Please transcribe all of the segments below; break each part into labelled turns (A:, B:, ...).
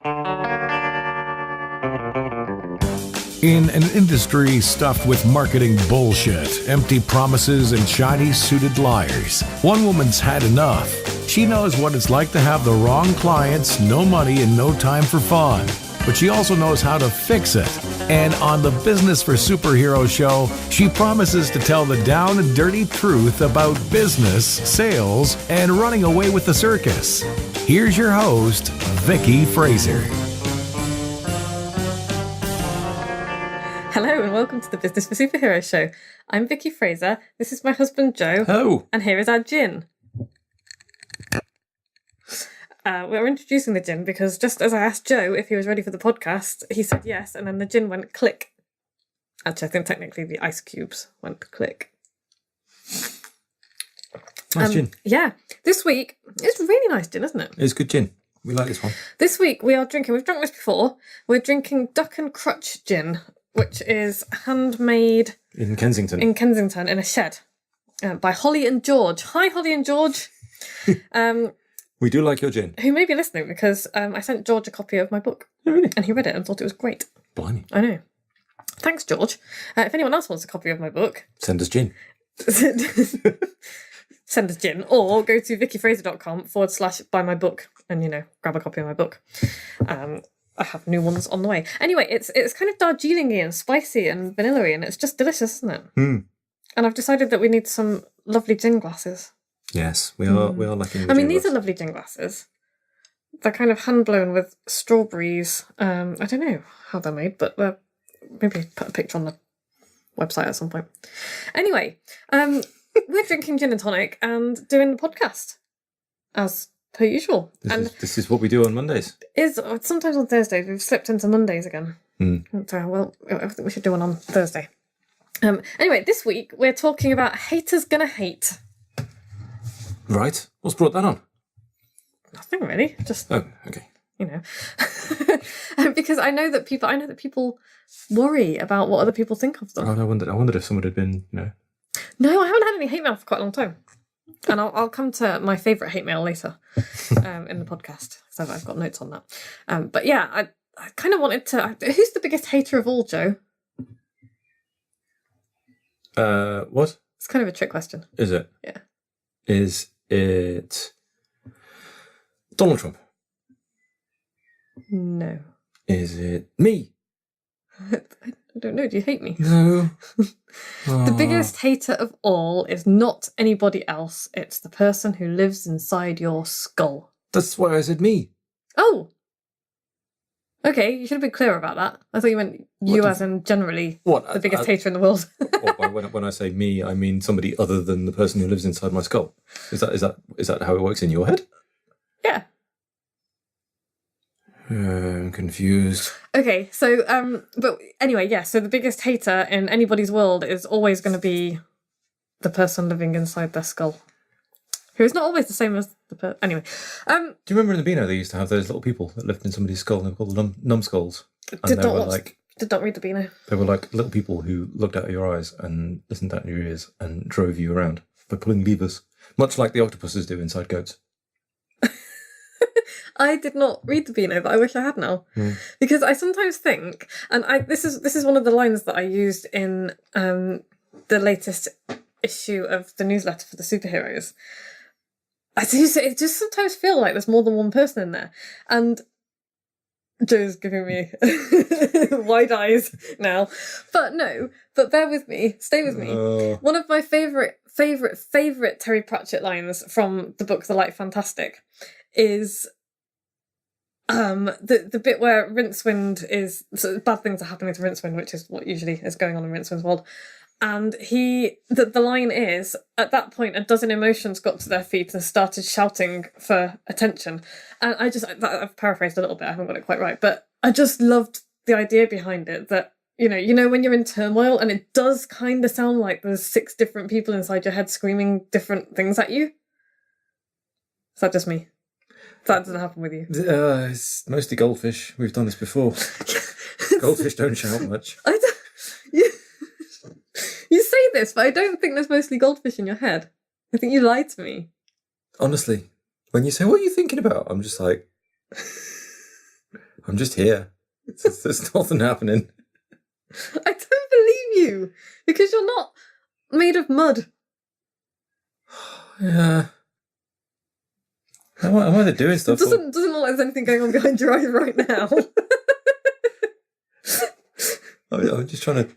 A: In an industry stuffed with marketing bullshit, empty promises, and shiny-suited liars, one woman's had enough. She knows what it's like to have the wrong clients, no money, and no time for fun. But she also knows how to fix it. And on the Business for Superheroes show, she promises to tell the down and dirty truth about business, sales, and running away with the circus. Here's your host, Vicky Fraser.
B: Hello and welcome to the Business for Superheroes show. I'm Vicky Fraser, this is my husband Joe,
C: Oh.
B: And here is our gin. We're introducing the gin because just as I asked Joe if he was ready for the podcast, he said yes, and then the gin went click. Actually, I think technically the ice cubes went click.
C: Nice gin.
B: Yeah, this week, it's really nice gin, isn't it?
C: It's good gin. We like this one.
B: This week we are drinking, we've drunk this before, we're drinking Duck and Crutch gin, which is handmade
C: In Kensington.
B: In a shed, by Holly and George. Hi, Holly and George.
C: We do like your gin.
B: Who may be listening because I sent George a copy of my book.
C: Oh, really?
B: And he read it and thought it was great.
C: Blimey.
B: I know. Thanks, George. If anyone else wants a copy of my book,
C: Send us gin.
B: send us gin or go to vickyfraser.com/buy my book and, grab a copy of my book. I have new ones on the way. Anyway, it's kind of Darjeeling-y and spicy and vanilla-y, and it's just delicious, isn't it?
C: Mm.
B: And I've decided that we need some lovely gin glasses.
C: Yes, we are lucky.
B: These are lovely gin glasses. They're kind of hand-blown with strawberries. I don't know how they're made, but maybe put a picture on the website at some point. Anyway, we're drinking gin and tonic and doing the podcast, as per usual.
C: This is what we do on Mondays.
B: Sometimes on Thursdays. We've slipped into Mondays again.
C: Mm.
B: So, I think we should do one on Thursday. Anyway, this week we're talking about haters gonna hate.
C: Right. What's brought that on?
B: Nothing really. Just
C: Oh, okay.
B: because I know that people worry about what other people think of them.
C: Oh, I wondered if someone had been,
B: No, I haven't had any hate mail for quite a long time. And I'll come to my favourite hate mail later in the podcast. So I've got notes on that. But yeah, I kind of wanted to... Who's the biggest hater of all, Joe?
C: What?
B: It's kind of a trick question.
C: Is it?
B: Yeah.
C: Is it Donald Trump?
B: No.
C: Is it me?
B: I don't know. Do you hate me?
C: No.
B: The biggest hater of all is not anybody else. It's the person who lives inside your skull.
C: That's why I said me.
B: Oh. Okay, you should have been clear about that. I thought you meant you as in generally the biggest hater in the world.
C: When I say me, I mean somebody other than the person who lives inside my skull. Is that how it works in your head?
B: Yeah.
C: I'm confused.
B: Okay, so but anyway, yeah. So the biggest hater in anybody's world is always going to be the person living inside their skull, who is not always the same as the person. Anyway,
C: do you remember in the Beano they used to have those little people that lived in somebody's skull? They were called numbskulls.
B: Did not read the Beano.
C: They were like little people who looked out of your eyes and listened out of your ears and drove you around by pulling levers, much like the octopuses do inside goats.
B: I did not read the Beano, but I wish I had now. Because I sometimes think, and this is one of the lines that I used in the latest issue of the newsletter for the superheroes. It just sometimes feel like there's more than one person in there. And Joe's giving me wide eyes now. But bear with me, stay with me. One of my favourite Terry Pratchett lines from the book The Light Fantastic is the bit where Rincewind is... So bad things are happening to Rincewind, which is what usually is going on in Rincewind's world. And the line is, at that point, a dozen emotions got to their feet and started shouting for attention. And I've paraphrased a little bit, I haven't got it quite right, but I just loved the idea behind it that, you know when you're in turmoil and it does kind of sound like there's 6 different people inside your head screaming different things at you? Is that just me? That doesn't happen with you?
C: It's mostly goldfish. We've done this before. Goldfish don't shout much.
B: You say this, but I don't think there's mostly goldfish in your head. I think you lied to me.
C: Honestly, when you say, what are you thinking about? I'm just like, I'm just here. There's nothing happening.
B: I don't believe you because you're not made of mud.
C: Yeah. I'm either doing stuff.
B: Doesn't look like there's anything going on behind your eyes right now.
C: I'm just trying to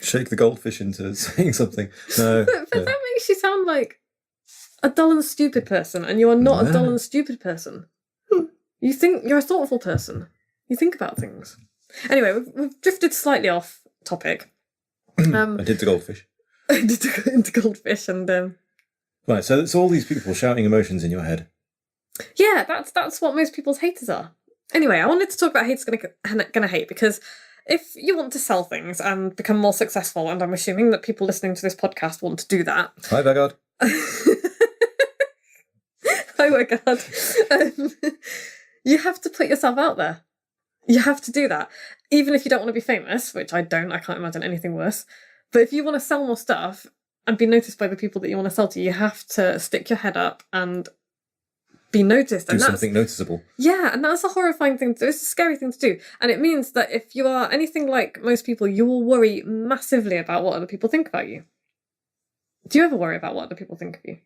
C: shake the goldfish into saying something. No.
B: But that makes you sound like a dull and stupid person, and you are not a dull and stupid person. You think you're a thoughtful person. You think about things. Anyway, we've drifted slightly off topic.
C: I did the goldfish.
B: I did go into goldfish and
C: Right, so it's all these people shouting emotions in your head.
B: yeah, that's what most people's haters are. Anyway, I wanted to talk about haters gonna hate because if you want to sell things and become more successful, and I'm assuming that people listening to this podcast want to do that.
C: Hi, Vagard.
B: Hi, Vagard. You have to put yourself out there. You have to do that. Even if you don't want to be famous, which I don't, I can't imagine anything worse. But if you want to sell more stuff and be noticed by the people that you want to sell to, you have to stick your head up and be noticed.
C: Do something noticeable.
B: Yeah, and that's a horrifying thing to do. It's a scary thing to do. And it means that if you are anything like most people, you will worry massively about what other people think about you. Do you ever worry about what other people think of you?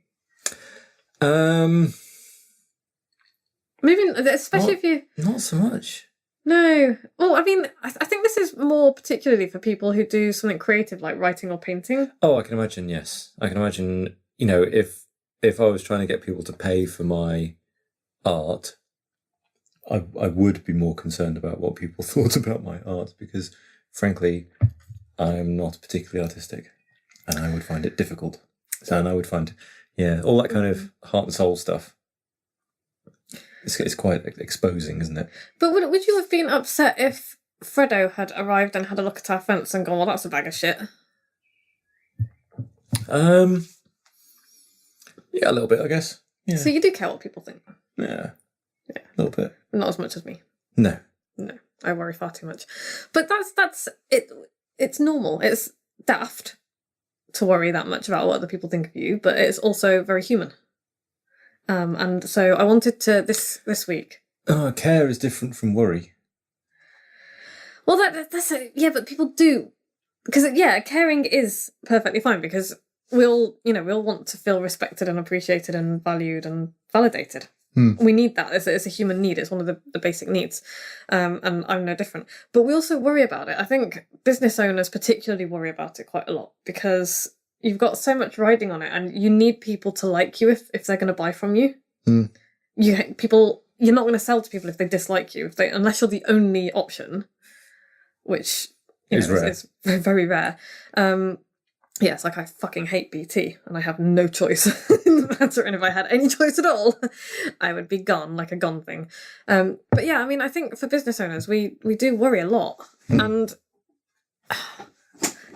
B: Maybe, especially if you...
C: Not so much.
B: No. Well, I mean, I think this is more particularly for people who do something creative like writing or painting.
C: Oh, I can imagine, yes. I can imagine, if I was trying to get people to pay for my art, I would be more concerned about what people thought about my art because, frankly, I am not particularly artistic and I would find it difficult. And I would find, all that kind of heart and soul stuff. It's quite exposing, isn't it?
B: But would you have been upset if Fredo had arrived and had a look at our fence and gone, well, that's a bag of shit?
C: Yeah, a little bit, I guess. Yeah.
B: So you do care what people think?
C: Yeah. A little bit.
B: Not as much as me.
C: No,
B: I worry far too much. But that's it. It's normal. It's daft to worry that much about what other people think of you, but it's also very human. And so I wanted to this week.
C: Care is different from worry.
B: Well, that's but people do because caring is perfectly fine because we all want to feel respected and appreciated and valued and validated. We need that. It's a human need. It's one of the basic needs. And I'm no different. But we also worry about it. I think business owners particularly worry about it quite a lot because you've got so much riding on it and you need people to like you if they're going to buy from you. You're not going to sell to people if they dislike you, unless you're the only option, which is very rare. It's like I fucking hate BT and I have no choice in the matter. And if I had any choice at all, I would be gone, like a gone thing. But yeah, I mean, I think for business owners, we do worry a lot. And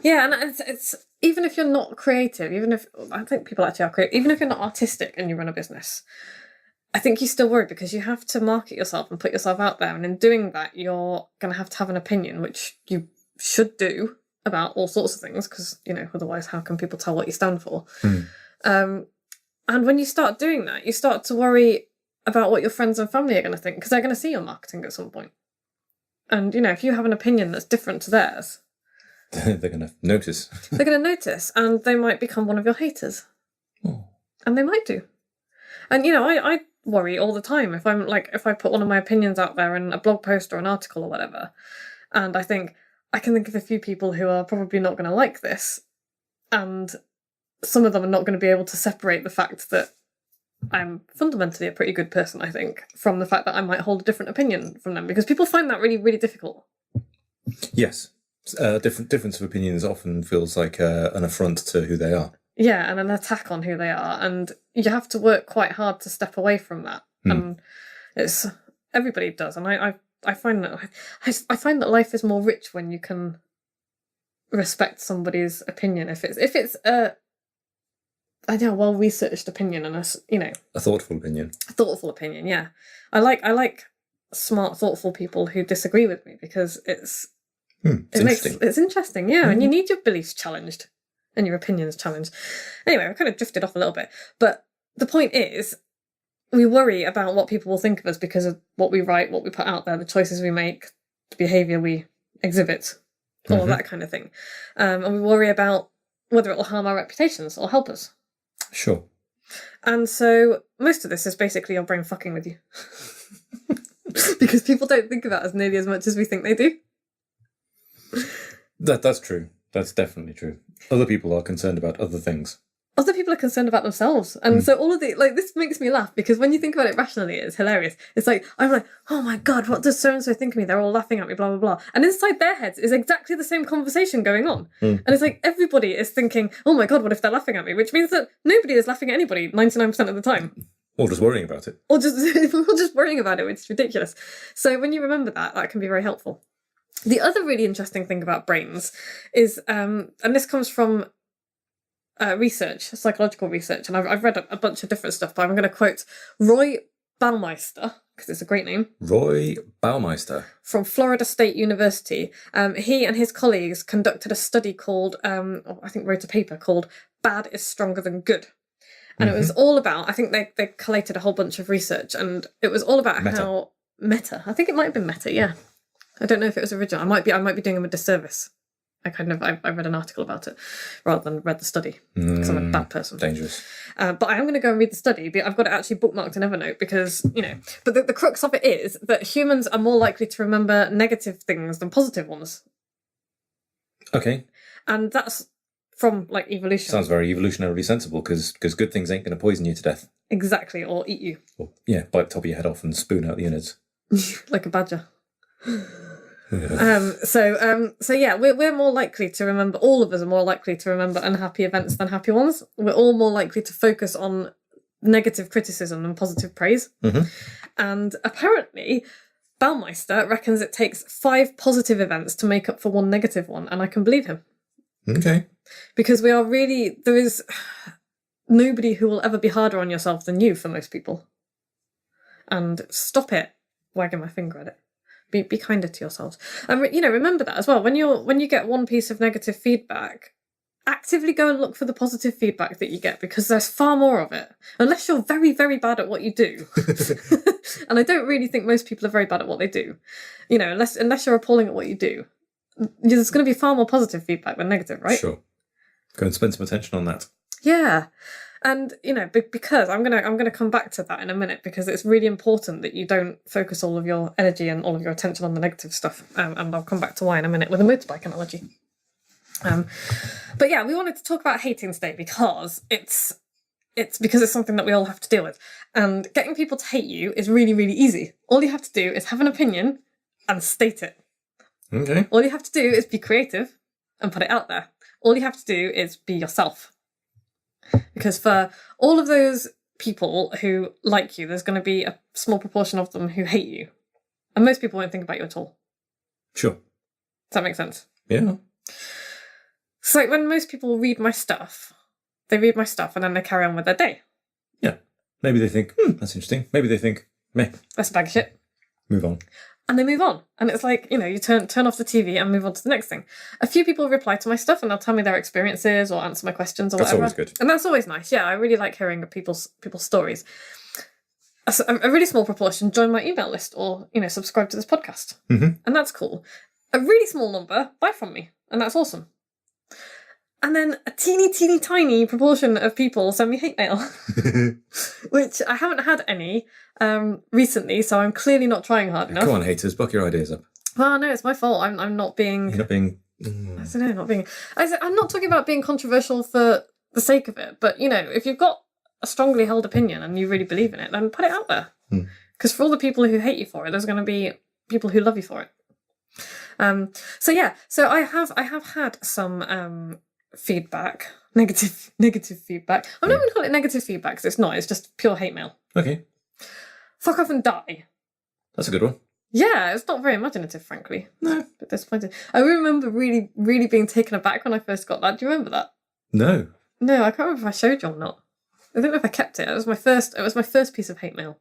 B: it's even if you're not creative, I think people actually are creative, even if you're not artistic and you run a business, I think you still worry because you have to market yourself and put yourself out there. And in doing that, you're going to have an opinion, which you should do about all sorts of things because, otherwise how can people tell what you stand for? And when you start doing that, you start to worry about what your friends and family are going to think because they're going to see your marketing at some point. And, if you have an opinion that's different to theirs...
C: They're going to notice.
B: They're going to notice and they might become one of your haters.
C: Oh.
B: And they might do. And, I worry all the time if I put one of my opinions out there in a blog post or an article or whatever, and I can think of a few people who are probably not going to like this, and some of them are not going to be able to separate the fact that I'm fundamentally a pretty good person, I think, from the fact that I might hold a different opinion from them, because people find that really, really difficult.
C: Yes. Difference of opinions often feels like an affront to who they are.
B: Yeah, and an attack on who they are, and you have to work quite hard to step away from that. And everybody does, and I find that life is more rich when you can respect somebody's opinion. If it's a well researched opinion and a thoughtful opinion. Yeah, I like smart, thoughtful people who disagree with me because it's interesting. Yeah, and you need your beliefs challenged and your opinions challenged. Anyway, I kind of drifted off a little bit, but the point is, we worry about what people will think of us because of what we write, what we put out there, the choices we make, the behaviour we exhibit, all of that kind of thing. And we worry about whether it will harm our reputations or help us.
C: Sure.
B: And so most of this is basically your brain fucking with you. Because people don't think about us nearly as much as we think they do.
C: That's true. That's definitely true. Other people are concerned about other things.
B: Other people are concerned about themselves. And so all of the, like, this makes me laugh because when you think about it rationally, it's hilarious. It's like, I'm like, oh my God, what does so-and-so think of me? They're all laughing at me, blah, blah, blah. And inside their heads is exactly the same conversation going on. And it's like, everybody is thinking, oh my God, what if they're laughing at me? Which means that nobody is laughing at anybody 99% of the time.
C: Or just worrying about it.
B: Or just, we're just worrying about it, which is ridiculous. So when you remember that, that can be very helpful. The other really interesting thing about brains is, and this comes from research, psychological research, and I've read a bunch of different stuff, but I'm going to quote Roy Baumeister, because it's a great name.
C: Roy Baumeister.
B: From Florida State University. He and his colleagues conducted a study called, I think wrote a paper called Bad is Stronger Than Good. And it was all about, I think they collated a whole bunch of research, and it was all about how Meta, I think it might have been Meta, yeah. I don't know if it was original. I might be doing them a disservice. I read an article about it rather than read the study because I'm a bad person.
C: Dangerous.
B: But I am going to go and read the study. But I've got it actually bookmarked in Evernote because, but the crux of it is that humans are more likely to remember negative things than positive ones.
C: Okay.
B: And that's from like evolution.
C: Sounds very evolutionarily sensible because good things ain't going to poison you to death.
B: Exactly, or eat you.
C: Or, yeah, bite the top of your head off and spoon out the innards.
B: Like a badger. So yeah, we're more likely to remember, all of us are more likely to remember unhappy events than happy ones. We're all more likely to focus on negative criticism than positive praise. And apparently Baumeister reckons it takes 5 positive events to make up for 1 negative one, and I can believe him.
C: Okay. Because
B: there is nobody who will ever be harder on yourself than you for most people. And stop it wagging my finger at it. Be kinder to yourselves. And remember that as well. When you get one piece of negative feedback, actively go and look for the positive feedback that you get, because there's far more of it. Unless you're very, very bad at what you do. And I don't really think most people are very bad at what they do. Unless you're appalling at what you do. There's going to be far more positive feedback than negative, right?
C: Sure. Go and spend some attention on that.
B: Yeah. And, because I'm gonna come back to that in a minute, because it's really important that you don't focus all of your energy and all of your attention on the negative stuff. And I'll come back to why in a minute with a motorbike analogy. But yeah, we wanted to talk about hating today because it's something that we all have to deal with. And getting people to hate you is really, really easy. All you have to do is have an opinion and state it.
C: Okay.
B: All you have to do is be creative and put it out there. All you have to do is be yourself. Because for all of those people who like you, there's going to be a small proportion of them who hate you. And most people won't think about you at all.
C: Sure.
B: Does that make sense?
C: Yeah.
B: So like when most people read my stuff, they read my stuff and then they carry on with their day.
C: Yeah. Maybe they think, that's interesting. Maybe they think, meh.
B: That's a bag of shit.
C: Move on.
B: And they move on. And it's like, you turn off the TV and move on to the next thing. A few people reply to my stuff and they'll tell me their experiences or answer my questions or whatever.
C: That's always good.
B: And that's always nice. Yeah, I really like hearing people's stories. A really small proportion join my email list or, subscribe to this podcast. And that's cool. A really small number buy from me. And that's awesome. And then a teeny, teeny, tiny proportion of people send me hate mail, which I haven't had any recently, so I'm clearly not trying hard enough.
C: Come on, haters, buck your ideas up.
B: Well, no, it's my fault. I'm not being...
C: You're not being...
B: I don't know, not being... I'm not talking about being controversial for the sake of it, but, if you've got a strongly held opinion and you really believe in it, then put it out there. Because for all the people who hate you for it, there's going to be people who love you for it. So I have had some... feedback, negative feedback. I'm not going to call it negative feedback because it's not. It's just pure hate mail.
C: Okay.
B: Fuck off and die.
C: That's a good one.
B: Yeah, it's not very imaginative, frankly.
C: No.
B: But disappointing. I remember really, really being taken aback when I first got that. Do you remember that?
C: No.
B: No, I can't remember if I showed you or not. I don't know if I kept it. It was my first piece of hate mail.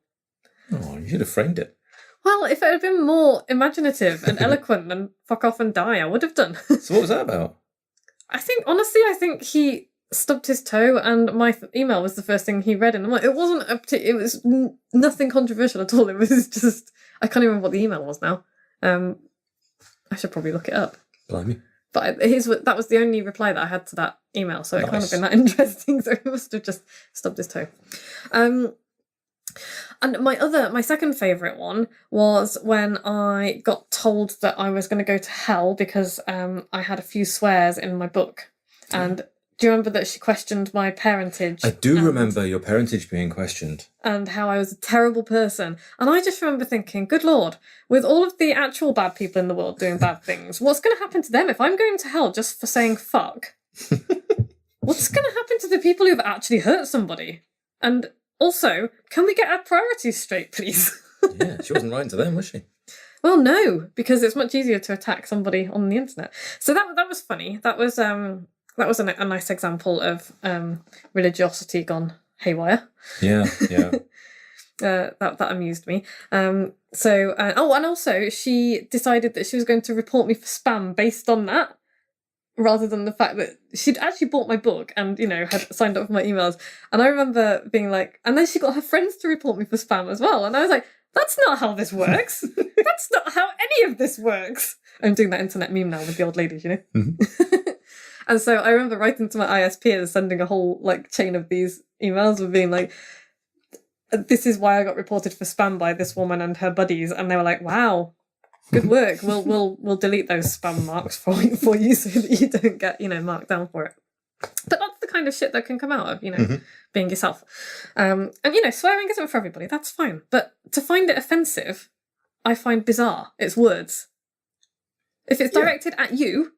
C: Oh, you should have framed it.
B: Well, if it had been more imaginative and eloquent than fuck off and die, I would have done.
C: So what was that about?
B: I think stubbed his toe, and my email was the first thing he read in the morning. It wasn't it was nothing controversial at all. It was just, I can't even remember what the email was now. I should probably look it up.
C: Blimey.
B: But that was the only reply that I had to that email, so it can't have been that interesting. So he must have just stubbed his toe. And my second favourite one was when I got told that I was going to go to hell because I had a few swears in my book. And do you remember that she questioned my parentage?
C: I do remember your parentage being questioned.
B: And how I was a terrible person. And I just remember thinking, good Lord, with all of the actual bad people in the world doing bad things, what's going to happen to them if I'm going to hell just for saying fuck? What's going to happen to the people who've actually hurt somebody? And also, can we get our priorities straight, please?
C: Yeah, she wasn't writing to them, was she?
B: Well, no, because it's much easier to attack somebody on the internet. So that was funny. That was a nice example of religiosity gone haywire.
C: Yeah.
B: That amused me. And also she decided that she was going to report me for spam based on that, rather than the fact that she'd actually bought my book and, had signed up for my emails. And I remember being like, and then she got her friends to report me for spam as well. And I was like, that's not how this works. That's not how any of this works. I'm doing that internet meme now with the old ladies,
C: Mm-hmm.
B: And so I remember writing to my ISP and sending a whole chain of these emails of being like, this is why I got reported for spam by this woman and her buddies. And they were like, wow, good work. We'll delete those spam marks for you so that you don't get, marked down for it. But that's the kind of shit that can come out of,
C: Mm-hmm.
B: being yourself. And, swearing isn't for everybody. That's fine. But to find it offensive, I find bizarre. It's words. If it's directed at you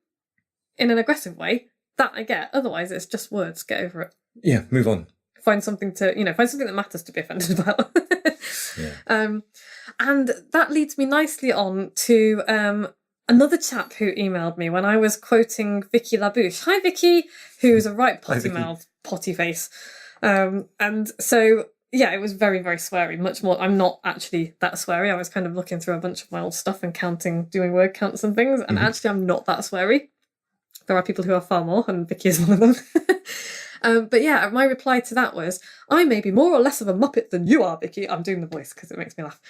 B: in an aggressive way, that I get. Otherwise, it's just words. Get over it.
C: Yeah, move on.
B: Find something that matters to be offended about.
C: Yeah.
B: And that leads me nicely on to another chap who emailed me when I was quoting Vicky LaBouche. Hi, Vicky, who's a right potty mouth, potty face. And so, yeah, it was very, very sweary, much more. I'm not actually that sweary. I was kind of looking through a bunch of my old stuff and doing word counts and things. And actually, I'm not that sweary. There are people who are far more, and Vicky is one of them. But yeah, my reply to that was, I may be more or less of a muppet than you are, Vicky. I'm doing the voice because it makes me laugh.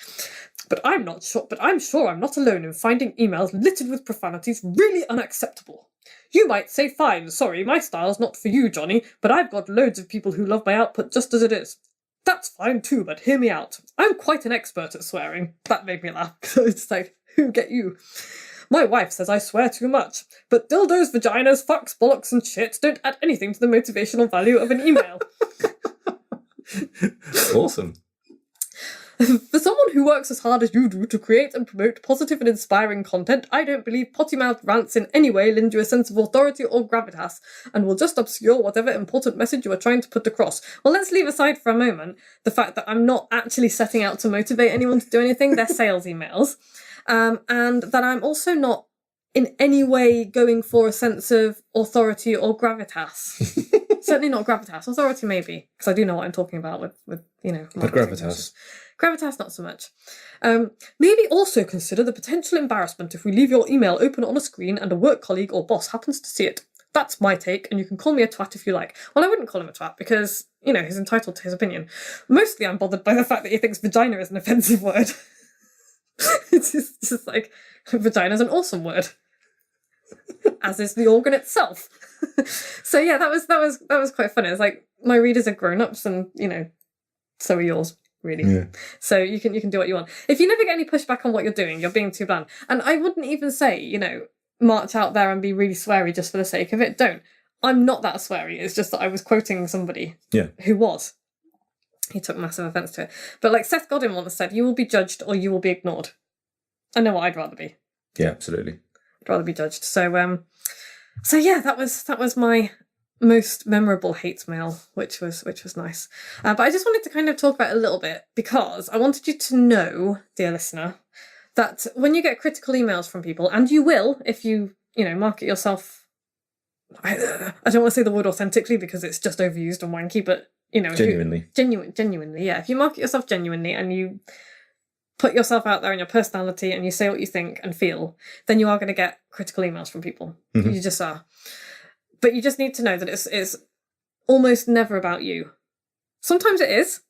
B: But I'm sure I'm not alone in finding emails littered with profanities really unacceptable. You might say, fine, sorry, my style's not for you, Johnny, but I've got loads of people who love my output just as it is. That's fine too, but hear me out. I'm quite an expert at swearing. That made me laugh. So it's like, who get you? My wife says I swear too much, but dildos, vaginas, fucks, bollocks and shit don't add anything to the motivational value of an email.
C: Awesome.
B: For someone who works as hard as you do to create and promote positive and inspiring content, I don't believe potty-mouthed rants in any way lend you a sense of authority or gravitas, and will just obscure whatever important message you are trying to put across. Well, let's leave aside for a moment the fact that I'm not actually setting out to motivate anyone to do anything. They're sales emails. And that I'm also not in any way going for a sense of authority or gravitas. Certainly not gravitas. Authority maybe, because I do know what I'm talking about with
C: But gravitas.
B: Gravitas, not so much. Maybe also consider the potential embarrassment if we leave your email open on a screen and a work colleague or boss happens to see it. That's my take, and you can call me a twat if you like. Well, I wouldn't call him a twat because, he's entitled to his opinion. Mostly I'm bothered by the fact that he thinks vagina is an offensive word. It's just like, vagina's an awesome word, as is the organ itself. So yeah, that was quite funny. It's like, my readers are grown-ups, and so are yours, really.
C: Yeah.
B: So you can do what you want. If you never get any pushback on what you're doing, you're being too bland. And I wouldn't even say, march out there and be really sweary just for the sake of it. Don't. I'm not that sweary. It's just that I was quoting somebody who was. He took massive offence to it. But like Seth Godin once said, you will be judged or you will be ignored. I know what I'd rather be.
C: Yeah, absolutely.
B: I'd rather be judged. So yeah, that was my most memorable hate mail, which was nice. But I just wanted to kind of talk about it a little bit because I wanted you to know, dear listener, that when you get critical emails from people, and you will if you market yourself, I don't want to say the word authentically because it's just overused and wanky, but
C: genuinely,
B: yeah. If you market yourself genuinely and you put yourself out there in your personality and you say what you think and feel, then you are going to get critical emails from people.
C: Mm-hmm.
B: You just are. But you just need to know that it's almost never about you. Sometimes it is,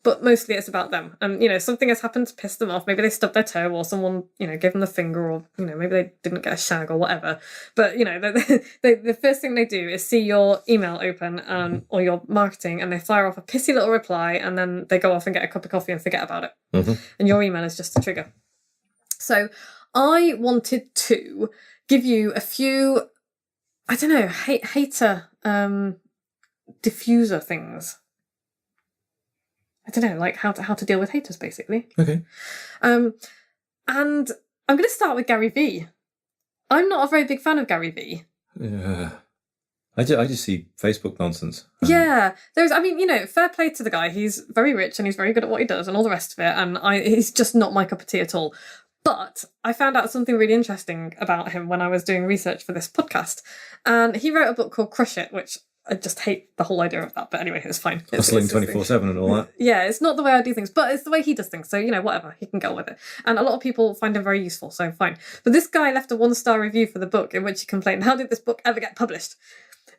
B: but mostly it's about them. And, you know, something has happened to piss them off. Maybe they stubbed their toe, or someone, you know, gave them the finger, or, you know, maybe they didn't get a shag or whatever. But, you know, the first thing they do is see your email open or your marketing, and they fire off a pissy little reply, and then they go off and get a cup of coffee and forget about it.
C: Mm-hmm.
B: And your email is just a trigger. So I wanted to give you a few, I don't know, hater diffuser things. I don't know, like how to deal with haters, basically.
C: Okay.
B: And I'm going to start with Gary V. I'm not a very big fan of Gary V.
C: Yeah. I just see Facebook nonsense.
B: Yeah, I mean, you know, fair play to the guy. He's very rich and he's very good at what he does and all the rest of it. And he's just not my cup of tea at all. But I found out something really interesting about him when I was doing research for this podcast. And he wrote a book called Crush It, which I just hate the whole idea of that. But anyway, it's fine.
C: Hustling 24/7 and all that.
B: Yeah, it's not the way I do things, but it's the way he does things. So, you know, whatever, he can get on with it. And a lot of people find him very useful, so fine. But this guy left a 1-star review for the book in which he complained, how did this book ever get published?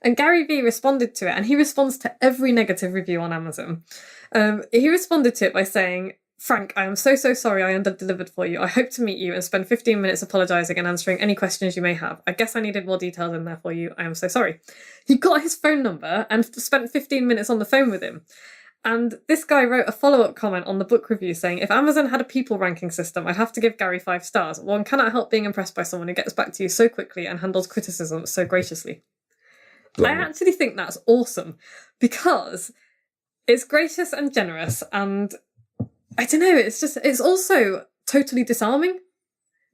B: And Gary V responded to it, and he responds to every negative review on Amazon. He responded to it by saying, Frank, I am so sorry I under-delivered for you. I hope to meet you and spend 15 minutes apologising and answering any questions you may have. I guess I needed more details in there for you. I am so sorry. He got his phone number and spent 15 minutes on the phone with him. And this guy wrote a follow-up comment on the book review saying, if Amazon had a people ranking system, I'd have to give Gary 5 stars. One cannot help being impressed by someone who gets back to you so quickly and handles criticism so graciously. I actually think that's awesome because it's gracious and generous, and I don't know, it's also totally disarming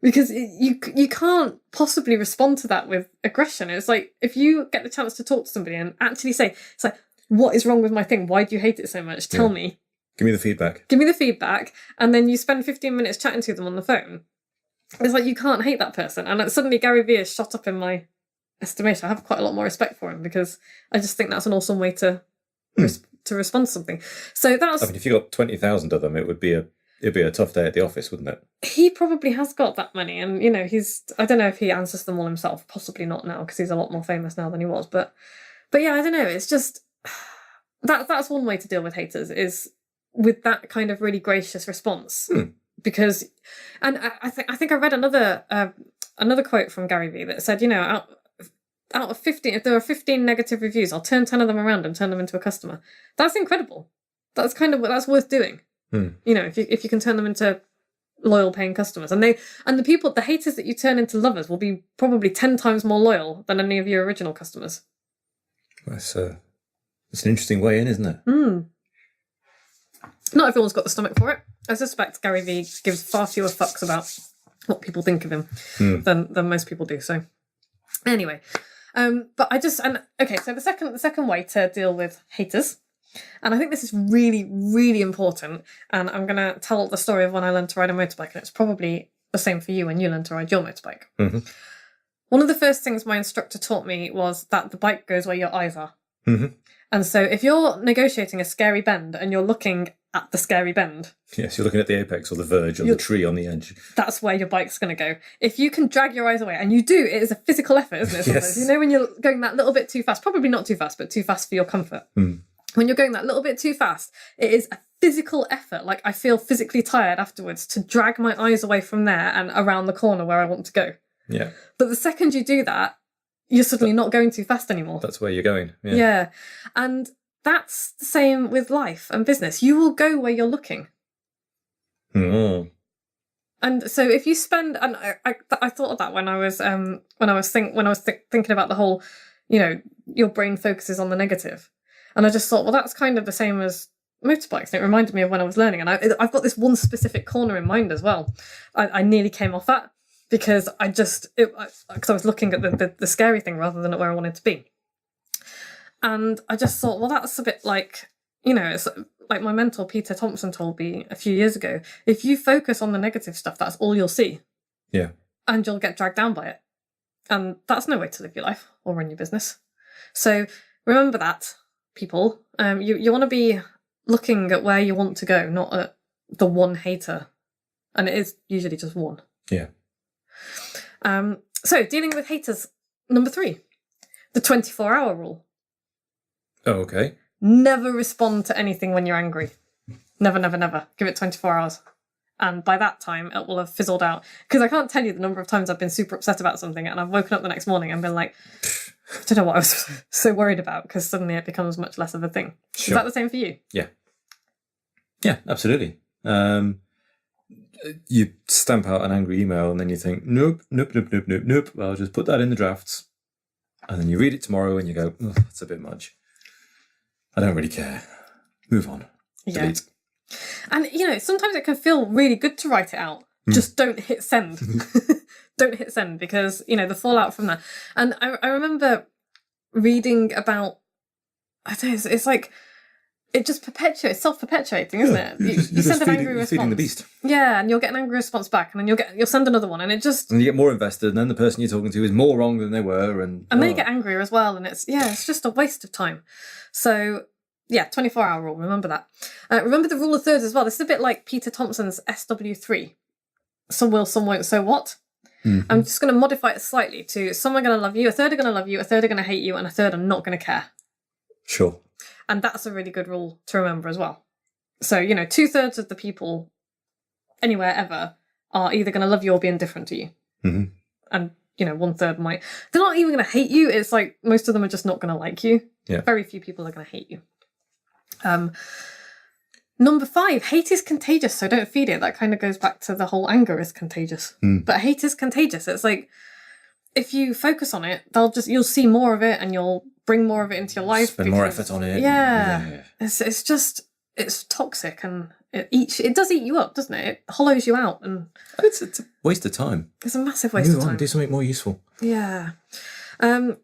B: because you can't possibly respond to that with aggression. It's like, if you get the chance to talk to somebody and actually say, it's like, what is wrong with my thing? Why do you hate it so much? Tell me.
C: Give me the feedback.
B: Give me the feedback. And then you spend 15 minutes chatting to them on the phone. It's like, you can't hate that person. And suddenly Gary Vee has shot up in my estimation. I have quite a lot more respect for him because I just think that's an awesome way to respond to something. So that's. I
C: mean, if you got 20,000 of them, it'd be a tough day at the office, wouldn't it?
B: He probably has got that many, and you know, I don't know if he answers them all himself. Possibly not now because he's a lot more famous now than he was. But yeah, I don't know. It's just that's one way to deal with haters is with that kind of really gracious response. Because, and I think I read another quote from Gary Vee that said, you know, out of 15, if there are 15 negative reviews, I'll turn 10 of them around and turn them into a customer. That's incredible. That's worth doing. You know, if you can turn them into loyal paying customers, and the haters that you turn into lovers will be probably 10 times more loyal than any of your original customers.
C: That's an interesting way in, isn't it?
B: Not everyone's got the stomach for it. I suspect Gary Vee gives far fewer fucks about what people think of him than most people do. So anyway, but okay. So the second way to deal with haters, and I think this is really, really important. And I'm going to tell the story of when I learned to ride a motorbike, and it's probably the same for you when you learned to ride your motorbike. One of the first things my instructor taught me was that the bike goes where your eyes are. And so if you're negotiating a scary bend and you're looking at the scary bend.
C: Yes, you're looking at the apex or the verge or the tree on the edge.
B: That's where your bike's going to go. If you can drag your eyes away, and you do, it is a physical effort, isn't it? Sometimes? You know, when you're going that little bit too fast, probably not too fast, but too fast for your comfort. When you're going that little bit too fast, it is a physical effort. Like, I feel physically tired afterwards to drag my eyes away from there and around the corner where I want to go.
C: Yeah.
B: But the second you do that, you're suddenly not going too fast anymore.
C: That's where you're going.
B: Yeah. And that's the same with life and business. You will go where you're looking. And so if you spend, and I thought of that when I was thinking about the whole, you know, your brain focuses on the negative, and I just thought, well, that's kind of the same as motorbikes. And it reminded me of when I was learning, and I've got this one specific corner in mind as well. I nearly came off that because I was looking at the scary thing rather than at where I wanted to be. And I just thought, well, that's a bit like, you know, it's like my mentor, Peter Thompson, told me a few years ago, if you focus on the negative stuff, that's all you'll see.
C: Yeah.
B: And you'll get dragged down by it. And that's no way to live your life or run your business. So remember that, people. You want to be looking at where you want to go, not at the one hater. And it is usually just one.
C: Yeah.
B: So dealing with haters, number 3, the 24-hour rule.
C: Oh, okay.
B: Never respond to anything when you're angry. Never, never, never. Give it 24 hours. And by that time, it will have fizzled out. Because I can't tell you the number of times I've been super upset about something and I've woken up the next morning and been like, I don't know what I was so worried about, because suddenly it becomes much less of a thing. Sure. Is that the same for you?
C: Yeah. Yeah, absolutely. You stamp out an angry email and then you think, nope. I'll just put that in the drafts. And then you read it tomorrow and you go, oh, that's a bit much. I don't really care. Move on. Delete.
B: And, sometimes it can feel really good to write it out. Just don't hit send. Don't hit send, because, the fallout from that. And I remember reading about, I don't know, it's like, it just perpetuates, self-perpetuating, isn't it? You send an angry response.
C: Feeding the beast.
B: Yeah, and you'll get an angry response back, and then you'll send another one, and it just...
C: And you get more invested, and then the person you're talking to is more wrong than they were, and
B: then you get angrier as well, and it's just a waste of time. So... yeah, 24-hour rule, remember that. Remember the rule of thirds as well. This is a bit like Peter Thompson's SW3. Some will, some won't, so what? Mm-hmm. I'm just going to modify it slightly to some are going to love you, a third are going to love you, a third are going to hate you, and a third are not going to care.
C: Sure. And
B: that's a really good rule to remember as well. So, 2/3 of the people anywhere ever are either going to love you or be indifferent to you.
C: Mm-hmm.
B: And, 1/3 might... they're not even going to hate you. It's like most of them are just not going to like you.
C: Yeah.
B: Very few people are going to hate you. Number 5, hate is contagious, so don't feed it. That kind of goes back to the whole anger is contagious. But hate is contagious. It's like, if you focus on it, you'll see more of it and you'll bring more of it into your life.
C: Spend more effort on it.
B: Yeah. It's toxic, and it does eat you up, doesn't it? It hollows you out, and
C: it's a waste of time.
B: It's a massive waste of time.
C: Do something more useful.
B: Yeah. And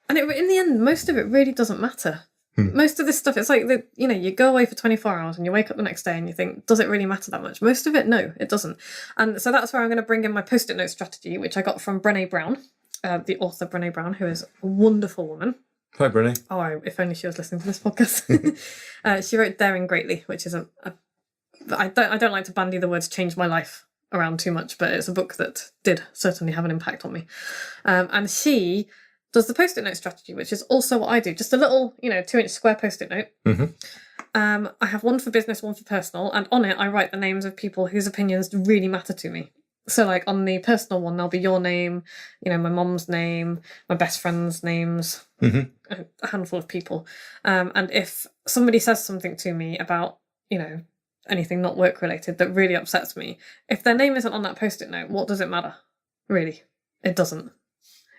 B: in the end, most of it really doesn't matter. Most of this stuff, it's like, you go away for 24 hours and you wake up the next day and you think, does it really matter that much? Most of it, no, it doesn't. And so that's where I'm going to bring in my post-it note strategy, which I got from Brené Brown, the author Brené Brown, who is a wonderful woman.
C: Hi, Brené.
B: Oh, if only she was listening to this podcast. She wrote Daring Greatly, which is I don't like to bandy the words change my life around too much, but it's a book that did certainly have an impact on me. And she does the post-it note strategy, which is also what I do. Just a little, 2-inch square post-it note. Mm-hmm. I have one for business, one for personal, and on it I write the names of people whose opinions really matter to me. So, like, on the personal one, there'll be your name, my mum's name, my best friend's names, a handful of people. And if somebody says something to me about, anything not work-related that really upsets me, if their name isn't on that post-it note, what does it matter? Really, it doesn't.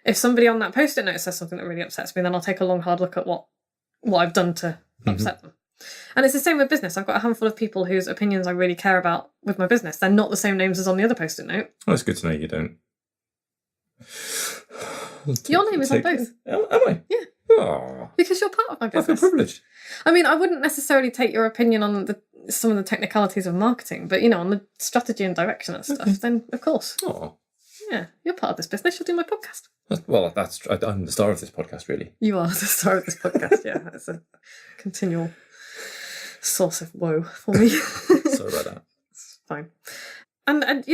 B: If somebody on that post-it note says something that really upsets me, then I'll take a long, hard look at what I've done to upset them. And it's the same with business. I've got a handful of people whose opinions I really care about with my business. They're not the same names as on the other post-it note.
C: Well, it's good to know you don't.
B: Your name is on both.
C: Am I?
B: Yeah.
C: Oh,
B: because you're part of my business.
C: I feel privileged.
B: I mean, I wouldn't necessarily take your opinion on some of the technicalities of marketing, but, on the strategy and direction and stuff, then of course.
C: Oh.
B: Yeah, you're part of this business. You'll do my podcast.
C: Well, I'm the star of this podcast, really.
B: You are the star of this podcast, yeah. It's a continual source of woe for me.
C: Sorry about that.
B: It's fine. And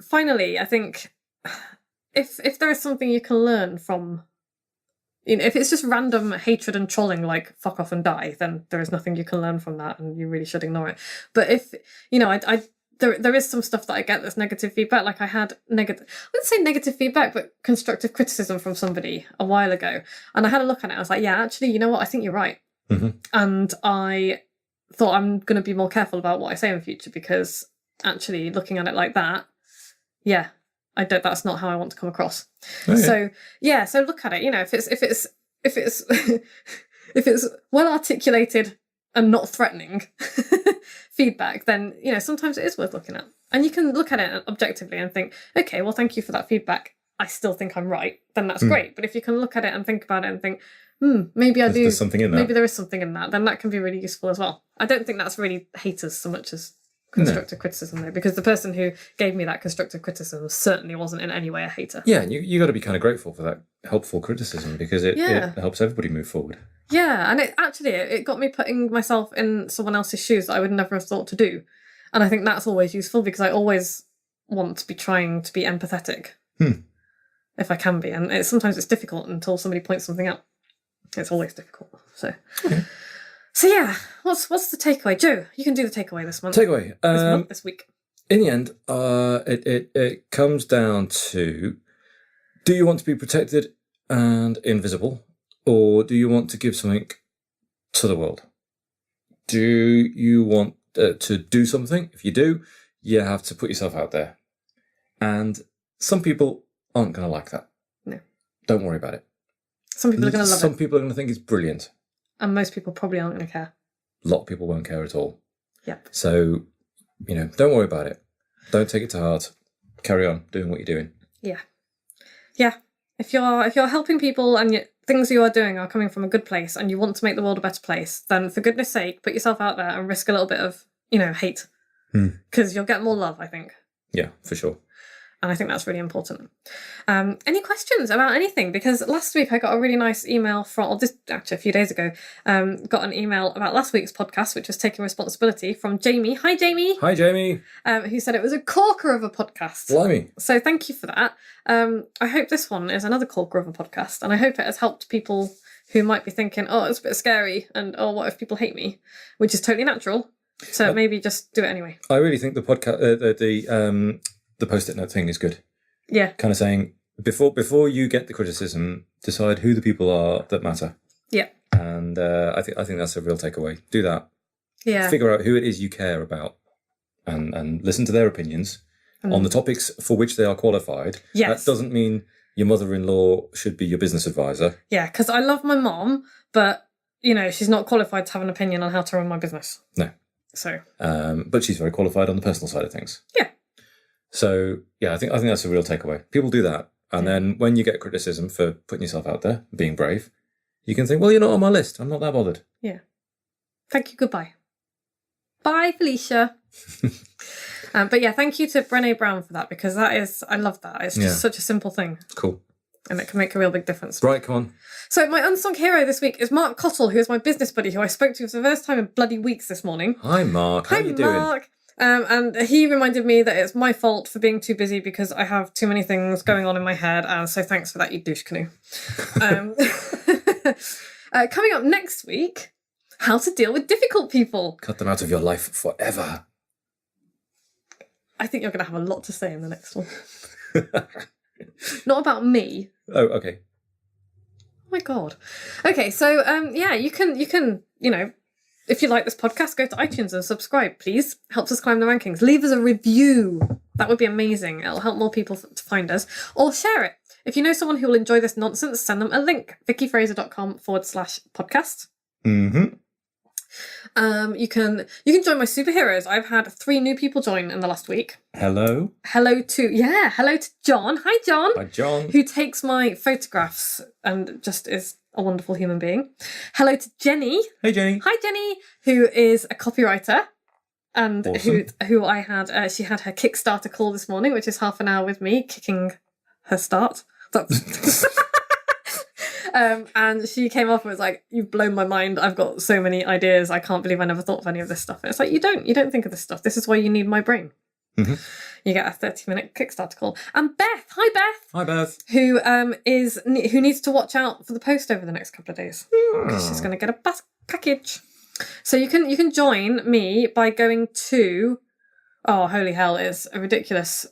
B: finally, I think if there is something you can learn from, if it's just random hatred and trolling like fuck off and die, then there is nothing you can learn from that and you really should ignore it. But if, there is some stuff that I get that's negative feedback. Like I had I wouldn't say negative feedback, but constructive criticism from somebody a while ago. And I had a look at it. I was like, yeah, actually, you know what? I think you're right.
C: Mm-hmm.
B: And I thought I'm going to be more careful about what I say in future, because actually looking at it like that, yeah, that's not how I want to come across. Oh, yeah. So look at it, if it's well articulated and not threatening feedback, then, sometimes it is worth looking at. And you can look at it objectively and think, okay, well, thank you for that feedback. I still think I'm right. Then that's great. But if you can look at it and think about it and think, maybe there's something in that. Maybe there is something in that, then that can be really useful as well. I don't think that's really haters so much as constructive criticism, though, because the person who gave me that constructive criticism certainly wasn't in any way a hater.
C: Yeah, and you got to be kind of grateful for that helpful criticism, because it helps everybody move forward.
B: Yeah, and it got me putting myself in someone else's shoes that I would never have thought to do. And I think that's always useful, because I always want to be trying to be empathetic if I can be. And sometimes it's difficult until somebody points something out. It's always difficult. So yeah, what's the takeaway? Joe, you can do the takeaway this month.
C: Takeaway.
B: This week.
C: In the end, it comes down to, do you want to be protected and invisible, or do you want to give something to the world? Do you want to do something? If you do, you have to put yourself out there. And some people aren't going to like that.
B: No.
C: Don't worry about it.
B: Some people are going to love it.
C: Some people are going to think it's brilliant.
B: And most people probably aren't going to care.
C: A lot of people won't care at all.
B: Yep.
C: So, don't worry about it. Don't take it to heart. Carry on doing what you're doing.
B: Yeah. Yeah. If you're helping people and things you are doing are coming from a good place and you want to make the world a better place, then for goodness sake, put yourself out there and risk a little bit of, hate. Because you'll get more love, I think.
C: Yeah, for sure.
B: And I think that's really important. Any questions about anything? Because last week I got a really nice email actually a few days ago, got an email about last week's podcast, which was Taking Responsibility, from Jamie. Hi, Jamie.
C: Hi, Jamie.
B: Who said it was a corker of a podcast.
C: Blimey.
B: So thank you for that. I hope this one is another corker of a podcast, and I hope it has helped people who might be thinking, oh, it's a bit scary, and oh, what if people hate me? Which is totally natural. So maybe just do it anyway.
C: I really think the podcast, the post-it note thing is good.
B: Yeah.
C: Kind of saying, before you get the criticism, decide who the people are that matter.
B: Yeah.
C: And I think that's a real takeaway. Do that.
B: Yeah.
C: Figure out who it is you care about, and listen to their opinions on the topics for which they are qualified.
B: Yes.
C: That doesn't mean your mother-in-law should be your business advisor.
B: Yeah, because I love my mom, but she's not qualified to have an opinion on how to run my business.
C: No.
B: So.
C: But she's very qualified on the personal side of things.
B: Yeah.
C: So yeah, I think that's a real takeaway. People do that, and then when you get criticism for putting yourself out there, being brave, you can think, well, you're not on my list. I'm not that bothered.
B: Yeah. Thank you. Goodbye. Bye, Felicia. But yeah, thank you to Brené Brown for that, because I love that. It's just such a simple thing.
C: It's cool.
B: And it can make a real big difference.
C: Right, come on.
B: So my unsung hero this week is Mark Cottle, who is my business buddy, who I spoke to for the first time in bloody weeks this morning.
C: Hi, Mark. How you doing?
B: Hi, Mark. And he reminded me that it's my fault for being too busy because I have too many things going on in my head. And so thanks for that, you douche canoe. Coming up next week, how to deal with difficult people.
C: Cut them out of your life forever.
B: I think you're going to have a lot to say in the next one. Not about me.
C: Oh, okay.
B: Oh my God. Okay, so you can if you like this podcast, go to iTunes and subscribe, please. Helps us climb the rankings. Leave us a review. That would be amazing. It'll help more people to find us. Or share it. If you know someone who will enjoy this nonsense, send them a link. vickyfraser.com/podcast.
C: Mm-hmm.
B: You can join my superheroes. I've had 3 new people join in the last week.
C: Hello
B: to John. Hi, John.
C: Hi, John.
B: Who takes my photographs and just is a wonderful human being. Hello to Jenny.
C: Hey, Jenny.
B: Hi, Jenny, who is a copywriter and
C: awesome.
B: who I had. She had her Kickstarter call this morning, which is half an hour with me kicking her start. And she came off and was like, "You've blown my mind. I've got so many ideas. I can't believe I never thought of any of this stuff." And it's like, you don't think of this stuff. This is why you need my brain.
C: Mm-hmm.
B: You get a 30-minute Kickstarter call. And Beth, hi Beth.
C: Hi Beth.
B: Who needs to watch out for the post over the next couple of days because she's going to get a package. So you can join me by going to, holy hell, it's a ridiculous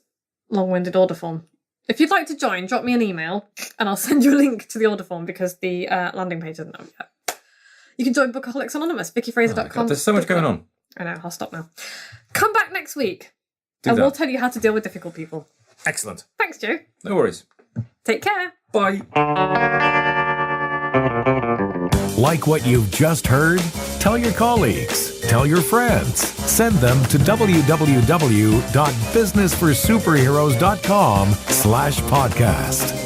B: long-winded order form. If you'd like to join, drop me an email and I'll send you a link to the order form because the landing page isn't up yet. You can join Bookaholics Anonymous, vickyfraser.com.
C: There's so much going on.
B: I know, I'll stop now. Come back next week. We'll tell you how to deal with difficult people.
C: Excellent.
B: Thanks, Joe.
C: No worries.
B: Take care.
C: Bye.
A: Like what you've just heard? Tell your colleagues, tell your friends, send them to www.businessforsuperheroes.com/podcast.